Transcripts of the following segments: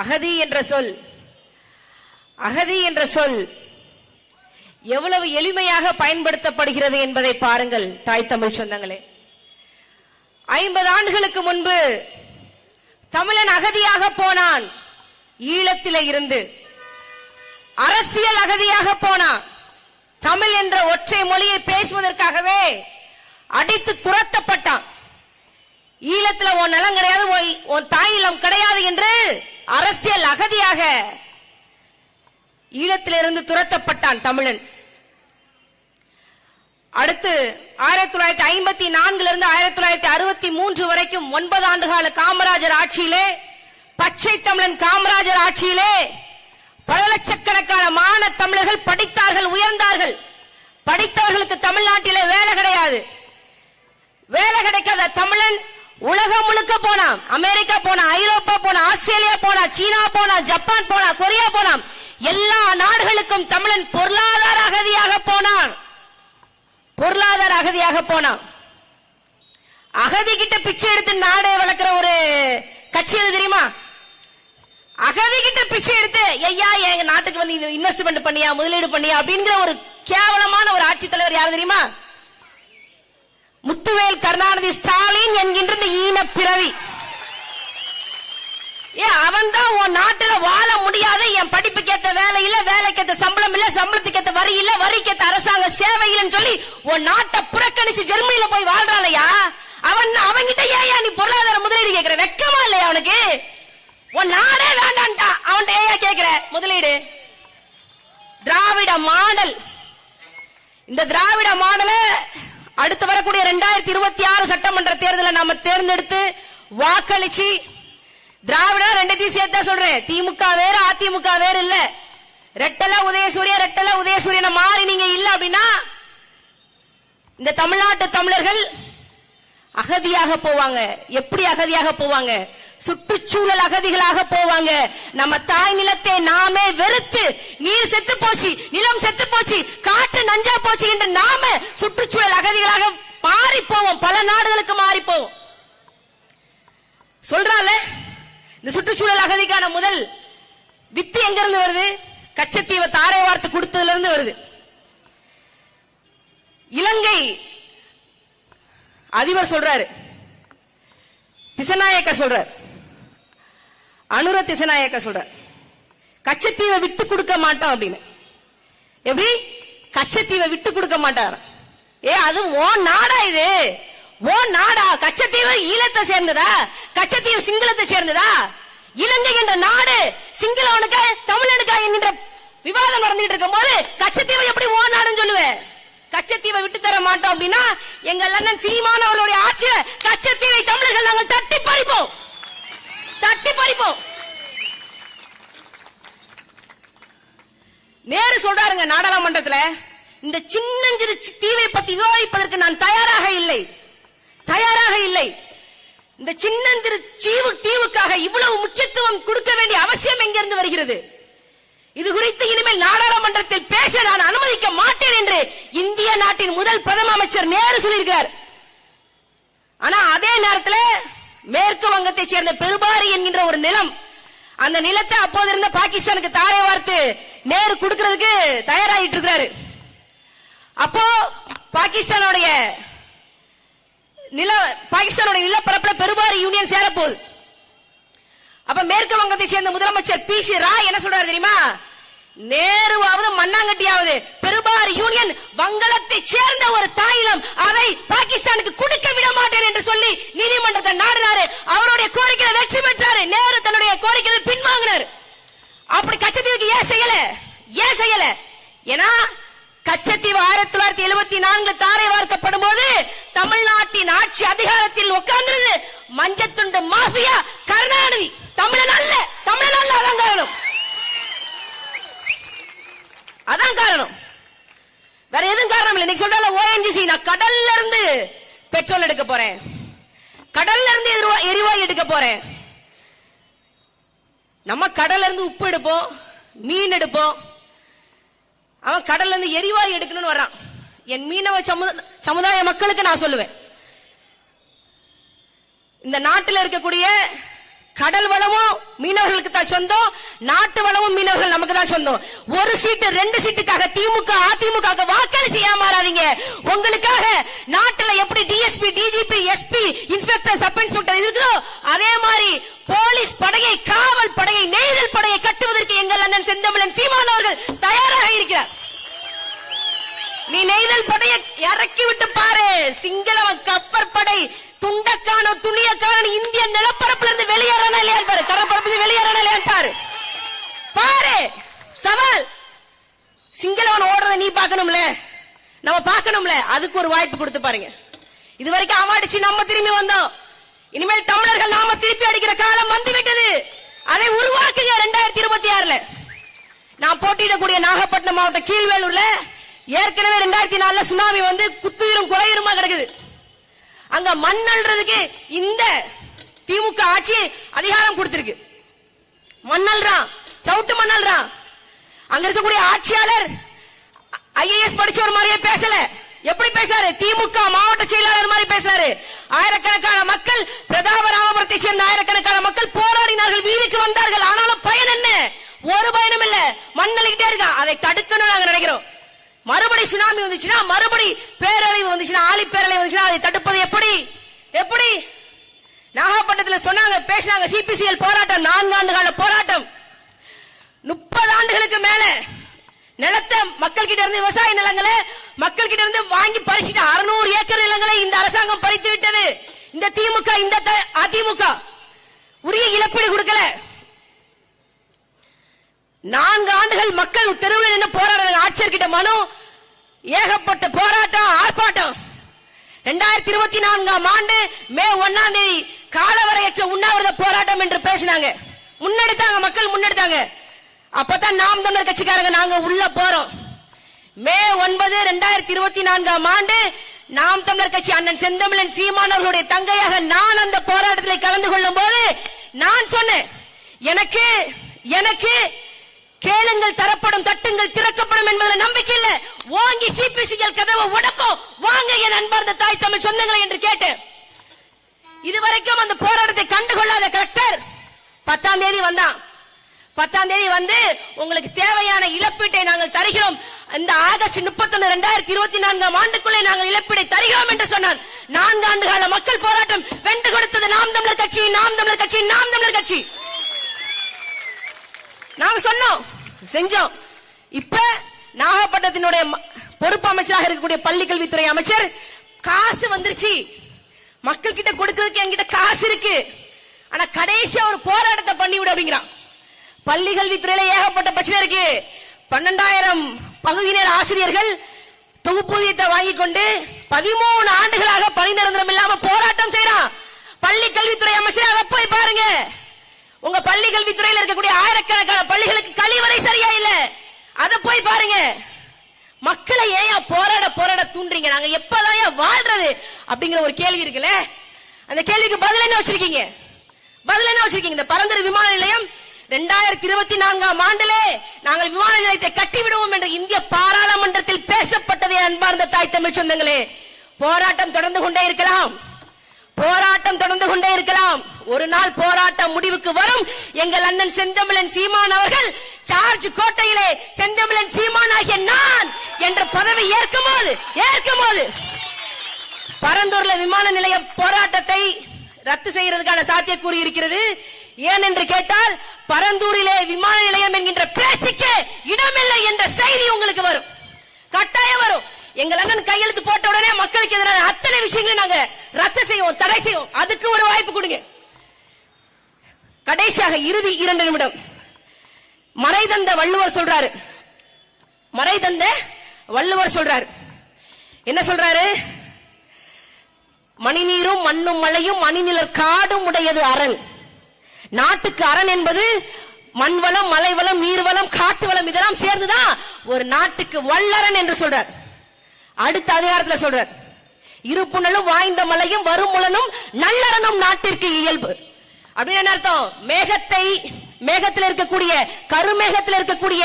அகதி என்ற சொல் எவ்வளவு எளிமையாக பயன்படுத்தப்படுகிறது என்பதை பாருங்கள் தாய் தமிழ் சொந்தங்களே. 50 ஆண்டுகளுக்கு முன்பு தமிழன் அகதியாக போனான். ஈழத்திலே இருந்து அரசியல் அகதியாக போனான். தமிழ் என்ற ஒற்றை மொழியை பேசுவதற்காகவே அடித்து துரத்தப்பட்டான். ஈழத்துல உன் நலம் கிடையாது, உன் தாய் நிலம் கிடையாது என்று அரசியல் அகதியாக ஈழத்திலிருந்து துரத்தப்பட்டான் தமிழன். அடுத்து 1954 இருந்து 1963 வரைக்கும் 9 ஆண்டுகால காமராஜர் ஆட்சியிலே, பச்சை தமிழன் காமராஜர் ஆட்சியிலே பல லட்சக்கணக்கான மாணவ தமிழர்கள் படித்தார்கள், உயர்ந்தார்கள். படித்தவர்களுக்கு தமிழ்நாட்டிலே வேலை கிடையாது. வேலை கிடைக்காத தமிழன் உலகம் முழுக்க போனான். அமெரிக்கா போனா, ஐரோப்பா போனா, ஆஸ்திரேலியா போனா, சீனா போனா, ஜப்பான் போனா, கொரியா போனான். எல்லா நாடுகளுக்கும் தமிழன் பொருளாதார அகதியாக போனான். பொருளாதார அகதியாக போனான். அகதி கிட்ட பிச்சை எடுத்து நாடு வளர்க்கிற ஒரு கட்சி எது தெரியுமா? அகதி கிட்ட பிச்சை எடுத்து ஐயா எங்க நாட்டுக்கு வந்து இன்வெஸ்ட்மெண்ட் பண்ணியா, முதலீடு பண்ணியா அப்படிங்கிற ஒரு கேவலமான ஒரு ஆட்சி தலைவர் யாரு தெரியுமா? முத்துவேல் கருணாநிதி ஸ்டாலின் என்கின்ற ஈன பிறவி. அவன் தான் உன் நாட்டுல வாழ முடியாது, என் படிப்புக்கு ஏத்த வேலை இல்ல, வேலைக்கு ஏத்த சம்பளம் இல்ல, சம்பளத்துக்கு ஏத்த வரி இல்ல, வரிக்கு ஏத்த அரசாங்க சேவை இல்லைன்னு சொல்லி உன் நாட்டை புறக்கணிச்சு ஜெர்மனியில போய் வாழ்றாளையா? அவன்கிட்ட ஏயா நீ பொருளாதார முதலீடு கேட்கிற? வெக்கமா இல்லையா அவனுக்கு? உன் நாடே வேண்டான்டா, அவன்கிட்ட ஏயா கேட்கிற முதலீடு? திராவிட மாடல், இந்த திராவிட மாடல அடுத்து வரக்கூடிய 2026 சட்டமன்ற தேர்தலை நாம தேர்ந்தெடுத்து வாக்களிச்சு, திராவிட ரெண்டத்தையும் சேர்த்தா சொல்றேன், திமுக வேறு அதிமுக வேறு இல்ல, ரெட்டல உதயசூரியனை மாறி நீங்க இல்ல அப்படின்னா இந்த தமிழ்நாட்டு தமிழர்கள் அகதியாக போவாங்க. எப்படி அகதியாக போவாங்க? சுற்றுச்சூழல் அகதிகளாக போவாங்க. நம்ம தாய் நிலத்தை நாமே வெறுத்து, நீர் செத்து போச்சு, நிலம் செத்து போச்சு, காட்டு நஞ்சா போச்சு என்று நாம சுற்றுச்சூழல் அகதிகளாக மாறி போவோம். பல நாடுகளுக்கு மாறி போவோம். சொல்றால இந்த சுற்றுச்சூழல் அகதிக்கான முதல் வித்து எங்க இருந்து வருது? கச்சத்தீவை தாரை வார்த்து கொடுத்ததுல இருந்து வருது. இலங்கை அதிபர் சொல்றாரு, திசநாயக்க சொல்றார், அனுர திசநாயக்க சொல்றார், கச்சத்தீவை விட்டு கொடுக்க மாட்டோம் அப்படின்னு. எப்படி கச்சத்தீவை விட்டு கொடுக்க மாட்டார்? அது ஓன் நாடா? இது ஓன் நாடா? கச்சத்தீவு ஈழத்தை சேர்ந்ததா? கச்சத்தீவு சிங்களத்தை சேர்ந்ததா? இலங்கை என்ற நாடு சிங்களவனுக்கா தமிழனுக்கா என்கின்ற விவாதம் நடந்துட்டு இருக்கும் போது கச்சத்தீவை எப்படி ஓன் நாடுன்னு சொல்லுவேன்? கச்சத்தீவை விட்டு தர மாட்டோம் அப்படின்னா எங்கள் அண்ணன் சீமான் அவர்களுடைய ஆட்சியை கச்சத்தீவை தமிழர்கள் நாங்கள் தட்டி பறிப்போம். நேரு சொல்றாருங்க நாடாளுமன்றத்துல, இந்த சின்னஞ்சிறு தீவை பத்தி விவாதிப்பதற்கு நான் தயாராக இல்லை. இந்த சின்னஞ்சிறு தீவுக்காக இவ்வளவு முக்கியத்துவம் கொடுக்க வேண்டிய அவசியம் எங்கிருந்து வருகிறது? இது குறித்து இனிமேல் நாடாளுமன்றத்தில் பேச நான் அனுமதிக்க மாட்டேன் என்று இந்திய நாட்டின் முதல் பிரதம அமைச்சர் நேரு சொல்லியிருக்கிறார். ஆனா அதே நேரத்தில் மேற்கு வங்கத்தை சேர்ந்த பெருபாரி என்கின்ற ஒரு நிலம், அந்த நிலத்தை அப்போது இருந்த பாகிஸ்தானுக்கு தாரை வார்த்து நேரு கொடுக்கிறதுக்கு தயாராகிட்டு இருக்கிறாரு. அப்போ பாகிஸ்தானுடைய நிலப்பரப்புல பெருபாரி யூனியன் சேரப்போகுது. அப்ப மேற்கு வங்கத்தை சேர்ந்த முதலமைச்சர் பி.சி. ராய் என்ன சொல்றாரு தெரியுமா? நேருவாவது மண்ணாங்கட்டியாவது பெருபாரி யூனியன் வங்கத்தை சேர்ந்த ஒரு தாயிலம், அதை பாகிஸ்தானுக்கு கொடுக்க விட மாட்டேன் என்று சொல்லி நீதிமன்றத்தை நாடினாரு. அவருடைய கோரிக்கையை வெற்றி பெற்றாரு. நேரு தன்னுடைய கோரிக்கையை பின்வாங்கினார். அப்படி கச்சத்தீவுக்கு ஏன் செய்யல? ஏன்னா கச்சத்தீவு 1974 தாரை வார்க்கப்படும் போது தமிழ்நாட்டின் ஆட்சி அதிகாரத்தில் உட்கார்ந்தது மஞ்சத்துண்டு மாஃபியா கருணாநிதி. தமிழன் அல்ல. அதான் காரணம். வேற எதுவும் காரணம் இல்லை. இன்னைக்கு சொல்றாங்க ONGC, நான் கடல்ல இருந்து பெட்ரோல் எடுக்க போறேன், கடல்ல இருந்து எரிவாயு எடுக்க போறேன். நம்ம கடல்ல இருந்து உப்பு எடுப்போம், மீன் எடுப்போம். அவன் கடல்ல இருந்து எரிவாயு எடுக்கணும்னு வர்றான். என் மீனவ சமுதாய மக்களுக்கு நான் சொல்லுவேன், இந்த நாட்டில் இருக்கக்கூடிய கடல் வளமும் மீனவர்களுக்கு தான் சொந்தம், நாட்டு வளமும் மீனவர்கள் நமக்கு தான் சொந்தம். ஒரு சீட்டு 2 சீட்டுக்காக திமுக அதிமுக வாக்களிச்சு ஏமாறாதீங்க. உங்களுக்காக நாட்டுல எப்படி DSP DGP SP inspector sub inspector இருக்குதோ அதே மாதிரி போலீஸ் படையை காவல் படையை நெய்தல் படையை கட்டுவதற்கு எங்கள் அண்ணன் செந்தமிழன் சீமான் அவர்கள் தயாராக இருக்கிறார். நீ நெய்தல் படையை இறக்கி விட்டு பாரு, சிங்கள கப்பற்படை துண்டக்கான துணியக்கான இந்திய நிலப்பரப்புல இருந்து வெளியேறானா இல்லையா பாரு, கடற்பரப்பு வெளியேறானா இல்லையா பாரு. பாரு சவால். சிங்களவன் ஓடுறத நீ பார்க்கணும்ல, நம்ம பார்க்கணும்ல, அதுக்கு ஒரு வாய்ப்பு கொடுத்து பாருங்க. இதுவரைக்கும் அவாடிச்சு நம்ம திரும்பி வந்தோம். இனிமேல் தமிழர்கள் நாம திருப்பி அடிக்கிற காலம் வந்து விட்டது. அதை உருவாக்குங்க. 2026 நான் போட்டியிடக்கூடிய நாகப்பட்டினம் மாவட்டம் கீழ்வேலூர்ல ஏற்கனவே 2004 சுனாமி வந்து குத்துயிரும் குறையுமா கிடக்குது. அங்க மண் அள்ளுறதுக்கு இந்த திமுக ஆட்சி அதிகாரம் கொடுத்திருக்கு. மண்ணல்றான், சவுட்டு மண்ணல்றான். அங்க இருக்கக்கூடிய ஆட்சியாளர் ஐஏஎஸ் படிச்சவர் மாதிரியே பேசல. எப்படி பேசுறாரு? திமுக மாவட்ட செயலாளர் மாதிரி பேசுறாரு. ஆயிரக்கணக்கான மக்கள், பிரதாபராமபுரத்தை சேர்ந்த ஆயிரக்கணக்கான மக்கள் போராடினார்கள், வீதிக்கு வந்தார்கள். ஆனாலும் பயன் என்ன? ஒரு பயனும் இல்ல. மண்ணளிக்கிட்டே இருக்கான். அதை தடுக்கணும் நாங்க நினைக்கிறோம். மறுபடி சுனாமி வந்துச்சுன்னா, மறுபடி பேரழிவு வந்துச்சுன்னா, ஆழி பேரழிவு வந்துச்சுன்னா அதை தடுப்பது எப்படி? எப்படி? நாகப்பட்டினத்தில் சொன்னாங்க, பேசினாங்க. சிபிசிஎல் போராட்டம் 4 ஆண்டு கால போராட்டம். 30 ஆண்டுகளுக்கு மேல நிலத்தை மக்கள் கிட்ட இருந்து, விவசாய நிலங்களை மக்கள் கிட்ட இருந்து வாங்கி பறிச்சுட்டு 600 ஏக்கர் நிலங்களை இந்த அரசாங்கம் பறித்து விட்டது. இந்த திமுக இந்த அதிமுக உரிய இழப்பீடு கொடுக்கல. 4 ஆண்டுகள் மக்கள் தெருவில் நின்று போராடுறாங்க. ஆட்சியர் கிட்ட மனு, ஏகப்பட்ட போராட்டம் ஆர்ப்பாட்டம். 2024 ஆண்டு மே 1 காலவரையற்ற உண்ணாவிரத போராட்டம் என்று பேசினாங்க. முன்னெடுத்தாங்க, மக்கள் முன்னெடுத்தாங்க. அப்பதான் நாம் தமிழர் கட்சிக்காரங்க நாங்க உள்ள போறோம். மே 9 2024 ஆண்டு நாம் தமிழர் கட்சி அண்ணன் செந்தமிழன் சீமான் அவர்களுடைய தங்கையாக நான் அந்த போராட்டத்தில் கலந்து கொள்ளும் போது நான் சொன்னேன், எனக்கு கேளுங்கள் தரப்படும், தட்டுங்கள் திறக்கப்படும் என்பதில் நம்பிக்கை இல்ல. வாங்கி சிபிசிஎல் கதவை உடைப்போம், வாங்க என் அன்பார்ந்த தாய் தமிழ் சொந்தங்களை என்று கேட்டேன். இதுவரைக்கும் அந்த போராட்டத்தை கண்டுகொள்ளாத கலெக்டர் 10ஆம் தேதி வந்தான். 10ஆம் தேதி வந்து உங்களுக்கு தேவையான இழப்பீட்டை நாங்கள் தருகிறோம், இந்த ஆகஸ்ட் 31 2024 ஆண்டுக்குள்ளே நாங்கள் இழப்பீடை தருகிறோம் என்று சொன்னார். 4 ஆண்டு கால மக்கள் போராட்டம் வென்று கொடுத்தது நாம் தமிழர் கட்சி, நாம் தமிழர் கட்சி, நாம் தமிழர் கட்சி. நாங்க சொன்னோம், செஞ்சோம். இப்ப நாகப்பட்டினத்தினுடைய பொறுப்பு அமைச்சராக இருக்கக்கூடிய பள்ளி கல்வித்துறை அமைச்சர், காசு வந்துருச்சு, மக்கள் கிட்ட கொடுத்ததுக்கு என்கிட்ட காசு இருக்கு, ஆனா கடைசியா ஒரு போராட்டத்தை பண்ணி விட அப்படிங்கிறான். பள்ளி கல்வித்துறையில ஏகப்பட்ட பிரச்சனை இருக்கு. 12,000 பகுதி நேர ஆசிரியர்கள் தொகுப்பூதியத்தை வாங்கி கொண்டு 13 ஆண்டுகளாக பணி நிரந்தரம் இல்லாம போராட்டம் செய்யறான். பள்ளி கல்வித்துறை அமைச்சர், அதை போய் பாருங்க. உங்க பள்ளி கல்வித்துறையில் இருக்கக்கூடிய ஆயிரக்கணக்கான பள்ளிகளுக்கு கழிவறை சரியா இல்ல, அதை போய் பாருங்க. மக்களை ஏன் போராட தூண்டுறீங்க? நாங்க எப்பதான் வாழ்றது அப்படிங்கிற ஒரு கேள்வி இருக்குல்ல, அந்த கேள்விக்கு பதில் என்ன வச்சிருக்கீங்க? இந்த பரந்தூர் விமான நிலையம் 2024 ஆண்டிலே நாங்கள் விமான நிலையத்தை கட்டிவிடுவோம் என்று இந்திய பாராளுமன்றத்தில் பேசப்பட்டதே. அன்பார்ந்த தாய் தமிழ் சொந்தங்களே, போராட்டம் தொடர்ந்து கொண்டே இருக்கலாம், ஒரு நாள் போராட்டம் முடிவுக்கு வரும். எங்கள் அண்ணன் செந்தமிழன் சீமான் அவர்கள் சார்ஜ் கோட்டையிலே செந்தமிழன் சீமான் ஆகிய நான் என்ற பதவி ஏற்கும் போது பரந்தூர்ல விமான நிலைய போராட்டத்தை ரத்து செய்யறதுக்கான சாத்தியக்கூறு இருக்கிறது. ஏன் என்று கேட்டால், பரந்தூரிலே விமான நிலையம் என்கின்ற பேச்சுக்கு இடமில்லை என்ற செய்தி உங்களுக்கு வரும், கட்டாயம் வரும். எங்கள் அண்ணன் கையெழுத்து போட்ட உடனே மக்களுக்கு எதிரான அத்தனை விஷயங்களை நாங்க ரத்து செய்வோம், தடை செய்வோம். அதுக்கு ஒரு வாய்ப்பு கொடுங்க. கடைசியாக இறுதி 2 நிமிடம். மறைதந்த வள்ளுவர் சொல்றாரு, என்ன சொல்றாரு? மணிநீரும் மண்ணும் மழையும் மணிநிலர் காடும் உடையது அரண். நாட்டுக்கு அரண் என்பது மண்வளம், மலைவளம், நீர்வளம், காட்டு வளம், இதெல்லாம் சேர்ந்துதான் ஒரு நாட்டுக்கு வல்லரண் என்று சொல்றார். அடுத்த அதிகாரத்தில் சொல்றார், இருப்புணலும் வாய்ந்த மலையும் வருமுலனும் நல்லறனும் நாட்டிற்கு இயல்பு. அப்படின்னு என்ன அர்த்தம்? மேகத்தை மேகத்தில் இருக்கக்கூடிய கருமேகத்தில் இருக்கக்கூடிய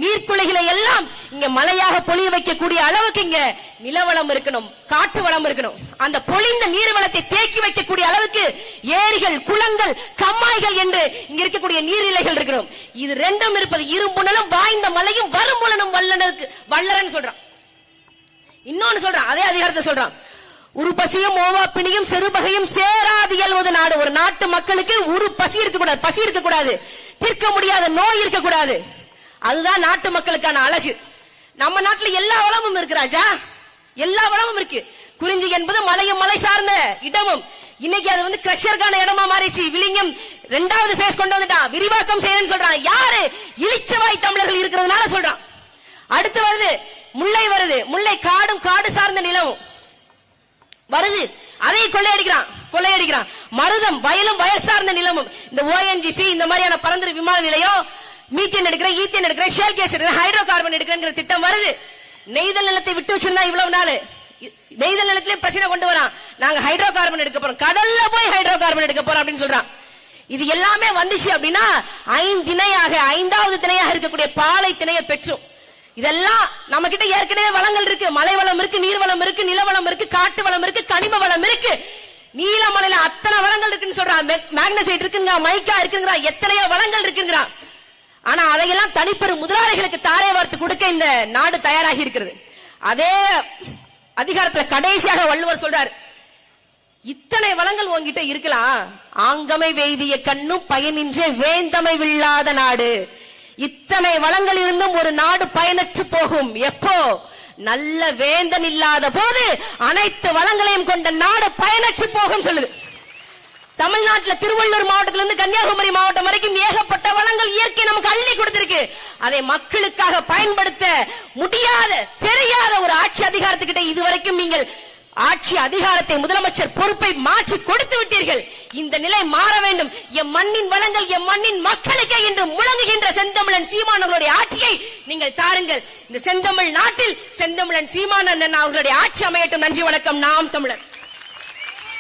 நீர்த்துளிகளை எல்லாம் இங்க மழையாக பொழிய வைக்கக்கூடிய அளவுக்கு இங்க நிலவளம் இருக்கணும், காட்டு வளம் இருக்கணும். அந்த பொழிந்த நீர் வளத்தை தேக்கி வைக்கக்கூடிய அளவுக்கு ஏரிகள், குளங்கள், கம்மாய்கள் என்று இங்க இருக்கக்கூடிய நீர்நிலைகள் இருக்கணும். இது ரெண்டும் இருப்பது இரும்புணலும் வாய்ந்த மலையும் வரும்புலனும் வல்லரன் சொல்றான். இன்னொன்னு சொல்றான், அதே அதிகாரத்தை சொல்றான், உருப்பசியும் ஓவாப்பிணியும் செருபகையும் சேராது இயல்வது நாடு. ஒரு நாட்டு மக்களுக்கு ஒரு பசி இருக்கக்கூடாது, பசி இருக்கக்கூடாது, தீர்க்க முடியாத நோய் இருக்கக்கூடாது. அதுதான் நாட்டு மக்களுக்கான அழகு. நம்ம நாட்டுல எல்லா வளமும் இருக்கு ராஜா, எல்லா வளமும் இருக்கு. குறிஞ்சி என்பது மலையும் மலை சார்ந்த இடமும். இன்னைக்கு அது வந்து கிரஷருக்கான இடமா மாறிச்சு. விளிங்கம் 2வது ஃபேஸ் கொண்டு வந்துட்டான், விரிவாக்கம் செய்யணும்னு சொல்றான். யாரு? இளிச்சவாய் தமிழர்கள் இருக்கிறதுனால சொல்றான். அடுத்து வருது முல்லை, வருது முல்லை, காடும் காடு சார்ந்த நிலவும் வருது, அதை கொள்ளையடிக்கிறான். மருதம் வயலும் வயல் சார்ந்த நிலமும். இந்த ONGC இந்த மாதிரியான பரந்துரை விமான நிலையம், மீத்தேன் எடுக்கிறேன், ஈத்தேன் எடுக்கிறேன், ஷேல் கேஸ் எடுக்கிறேன், ஹைட்ரோ கார்பன் எடுக்கிறேங்கிற திட்டம் வருது. நெய்தல் நிலத்தை விட்டு வச்சிருந்தா இவ்வளவு நாள், நெய்தல் நிலத்திலே பிரச்சனை கொண்டு வரான். நாங்க ஹைட்ரோ கார்பன் எடுக்க போறோம், கடல்ல போய் ஹைட்ரோ கார்பன் எடுக்க போறோம் அப்படின்னு சொல்றான். இது எல்லாமே வந்துச்சு அப்படின்னா 5வது திணையாக இருக்கக்கூடிய பாலை திணையை பெற்றோம். இதெல்லாம் நம்ம கிட்ட ஏற்கனவே வளங்கள் இருக்கு, மலை வளம் இருக்கு, நீர் வளம் இருக்கு, நில வளம் இருக்கு, காட்டு வளம் இருக்கு, கனிம வளம் இருக்கு. நீலமலையில அத்தனை வளங்கள் இருக்குன்னு சொல்றான். மேக்னசைட் இருக்குங்க, மைக்கா இருக்குங்கிறா, எத்தனையோ வளங்கள் இருக்குங்கிறான். ஆனா அதையெல்லாம் தனிப்பெரும் முதலாளிகளுக்கு தாரை வார்த்து கொடுக்க இந்த நாடு தயாராகி இருக்கிறது. அதே அதிகாரத்துல கடைசியாக வள்ளுவர் சொல்றார், இத்தனை வளங்கள் உங்ககிட்ட இருக்கலாம், ஆங்கமை வெய்திய கண்ணும் பயனின்றே வேந்தமை வில்லாத நாடு. இத்தனை வளங்கள் இருந்தும் ஒரு நாடு பயனற்று போகும். எப்போ? நல்ல வேந்தன் இல்லாத போது அனைத்து வளங்களையும் கொண்ட நாடு பயனற்று போகும் சொல்லுது. தமிழ்நாட்டில் திருவள்ளூர் மாவட்டத்திலிருந்து இருந்து கன்னியாகுமரி மாவட்டம் வரைக்கும் ஏகப்பட்ட வளங்கள் இயற்கை நமக்கு அள்ளி கொடுத்திருக்கு. அதை மக்களுக்காக பயன்படுத்த முடியாத, தெரியாத ஒரு ஆட்சி அதிகாரத்துக்கிட்ட இதுவரைக்கும் நீங்கள் ஆட்சி அதிகாரத்தை, முதலமைச்சர் பொறுப்பை மாற்றி கொடுத்து விட்டீர்கள். இந்த நிலை மாற வேண்டும். எம் மண்ணின் வளங்கள் எம் மண்ணின் மக்களுக்கே என்று முழங்குகின்ற செந்தமிழன் சீமானவர்களுடைய ஆட்சியை நீங்கள் தாருங்கள். இந்த செந்தமிழ் நாட்டில் செந்தமிழன் சீமானன் அவர்களுடைய ஆட்சி அமையட்டும். நன்றி, வணக்கம். நாம் தமிழர்.